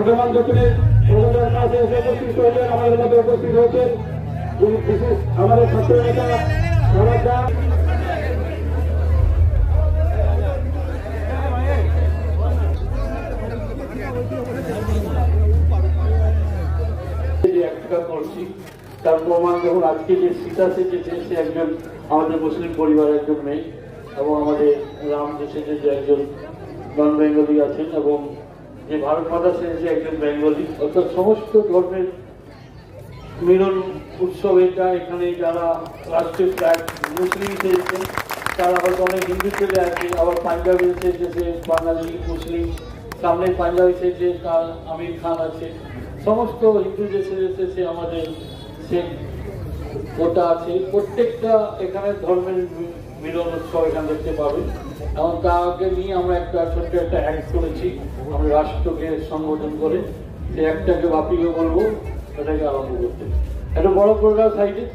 বর্ধমান দক্ষিণের প্রধানের কাছে এসে উপস্থিত হয়েছেন, আমাদের মধ্যে উপস্থিত হয়েছেন বিশেষ আমাদের ছাত্র নেতা সমাজদা। করছি তার প্রমাণ যখন আজকে যে সীতা সেজেছে সে একজন আমাদের মুসলিম পরিবারের একজন মেয়ে, এবং আমাদের রাম যে সেজেছে একজন নন বেঙ্গলি আছেন, এবং যে ভারত মাতা সেজেছে একজন বেঙ্গলি। অর্থাৎ সমস্ত ধর্মের মিলন উৎসব এটা। এখানে যারা রাষ্ট্রীয় ফ্ল্যাগ মুসলিম সেজেছেন তারা হয়তো অনেক হিন্দু ছেলে আছে, আবার পাঞ্জাবি সেজেছে বাঙালি মুসলিম, সামনে পাঞ্জাবি সেজে তার আমির খান আছে। সমস্ত হিন্দু যে সেজেছে সে আমাদের সে ওটা আছে। প্রত্যেকটা এখানে ধর্মের মিলন উৎসব এখানে দেখতে পাবে, এবং তাকে নিয়ে আমরা একটা ছোট্ট একটা অ্যাক্ট করেছি আমরা রাষ্ট্রকে সম্বোধন করে। সেই অ্যাক্টটাকে বাপিকে বলবো এটাকে আরম্ভ করতে। একটা বড় প্রোগ্রাম সাইডে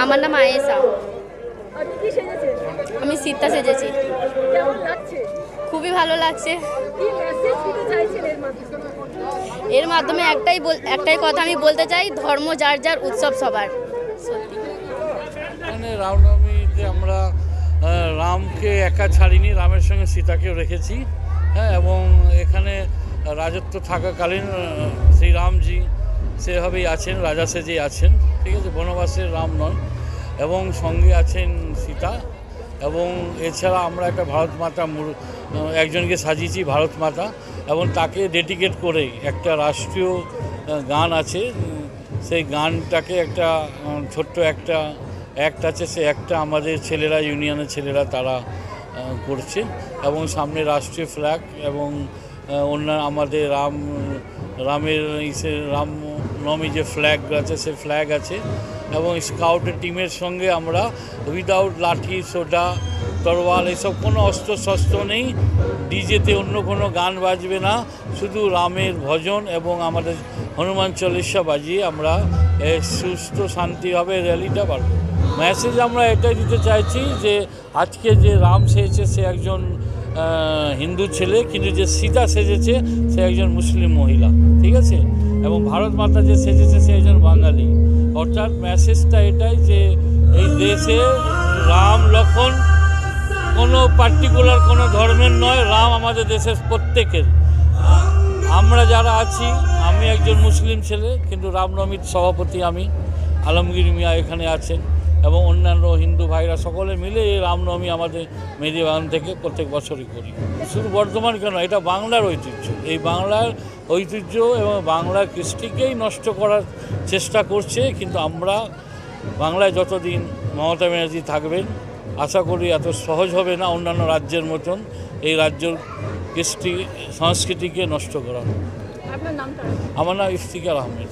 আমার নাম আয়েশা। আমি সীতা সেজেছি। খুবই ভালো লাগছে। এর মাধ্যমে একটাই কথা আমি বলতে চাই, ধর্ম যার যার, উৎসব সবার। এখানে রামনবমীতে আমরা রামকে একা ছাড়িনি, রামের সঙ্গে সীতাকেও রেখেছি। হ্যাঁ, এবং এখানে রাজত্ব থাকাকালীন শ্রীরামজি সেভাবেই আছেন, রাজা সেজেই আছেন। ঠিক আছে, বনবাসের রাম নয়, এবং সঙ্গে আছেন সীতা। এবং এছাড়া আমরা একটা ভারত মাতা একজনকে সাজিয়েছি ভারত মাতা, এবং তাকে ডেডিকেট করে একটা রাষ্ট্রীয় গান আছে। সেই গানটাকে একটা ছোট্ট একটা অ্যাক্ট আছে, সে একটা আমাদের ছেলেরা, ইউনিয়নের ছেলেরা তারা করছে। এবং সামনে রাষ্ট্রীয় ফ্ল্যাগ এবং অন্যান্য আমাদের রামের রামনবমী যে ফ্ল্যাগ আছে সে ফ্ল্যাগ আছে। এবং স্কাউটের টিমের সঙ্গে আমরা উইদাউট লাঠি, সোডা, তরোয়াল এসব কোনো অস্ত্র শস্ত্র নেই। ডিজেতে অন্য কোনো গান বাজবে না, শুধু রামের ভজন এবং আমাদের হনুমান চল্লিশা বাজিয়ে আমরা সুস্থ শান্তিভাবে র্যালিটা পারব। মেসেজ আমরা এটাই দিতে চাইছি যে আজকে যে রাম সেজেছে সে একজন হিন্দু ছেলে, কিন্তু যে সীতা সেজেছে সে একজন মুসলিম মহিলা। ঠিক আছে, এবং ভারত মাতা যে সেজেছে সে একজন বাঙালি। অর্থাৎ মেসেজটা এটাই যে এই দেশে রাম লক্ষ্মণ কোনো পার্টিকুলার কোনো ধর্মের নয়, রাম আমাদের দেশের প্রত্যেকের। আমরা যারা আছি, আমি একজন মুসলিম ছেলে, কিন্তু রামনবমীর সভাপতি আমি, আলমগীর মিয়া এখানে আছেন, এবং অন্যান্য হিন্দু ভাইরা সকলে মিলে এই রামনবমী আমাদের মেহেদীবাগান থেকে প্রত্যেক বছরই করি। শুধু বর্ধমান কেন, এটা বাংলার ঐতিহ্য। এই বাংলার ঐতিহ্য এবং বাংলার কৃষ্টিকেই নষ্ট করার চেষ্টা করছে, কিন্তু আমরা বাংলায় যতদিন মমতা ব্যানার্জি থাকবেন আশা করি এত সহজ হবে না অন্যান্য রাজ্যের মতন এই রাজ্যের কৃষ্টি সংস্কৃতিকে নষ্ট করা। আপনার নামটা? আমার নাম ইফতিকার আহমেদ,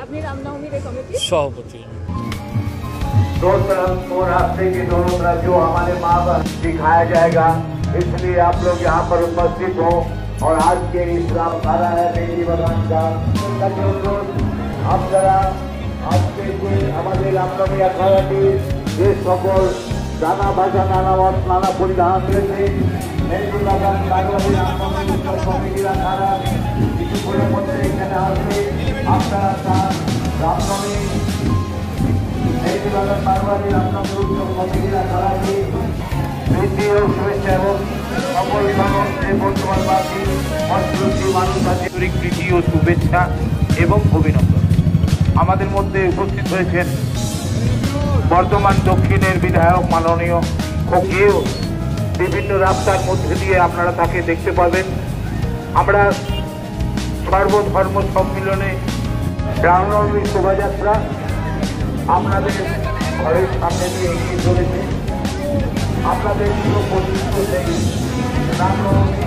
আপনি রামনবমীর কমিটির সভাপতি। दो तरफ दो रास्ते के दोनों तरफ जो हमारे माँ बाप दिखाया जाएगा, इसलिए आप लोग यहाँ पर उपस्थित हो और आज के इस रामधारा है मेहेदीबागान का আপনারা আজকে যে আমাদের রামনবমী আখাড়াটি যে সকল নানা ভাষা নানা মত নানা পরিধান রয়েছে মেহেদীবাগান বাঙালি রামনবমী উৎসব কমিটির আখাড়া কিছুক্ষণের মধ্যে এখানে আসবে। আপনারা তার রামনবমী মেহেদীবাগান বাঙালি রামনবমী উৎসব কমিটির আখাড়াটি বৃদ্ধি ও শুভেচ্ছা এবং সকল মানুষ বর্তমানবাসী অঞ্চলটি মানুষ আছে প্রীতি ও শুভেচ্ছা এবং অভিনন্দন। আমাদের মধ্যে উপস্থিত হয়েছেন বর্ধমান দক্ষিণের বিধায়ক মাননীয় খোকিও। বিভিন্ন রাস্তার মধ্যে দিয়ে আপনারা তাকে দেখতে পাবেন। আমরা সর্বধর্ম সম্মিলনে রামনবমীর শোভাযাত্রা আপনাদের ঘরের সামনে দিয়ে এগিয়ে চলেছে। আপনাদের পুরো পরিচিত সেই রামনবমী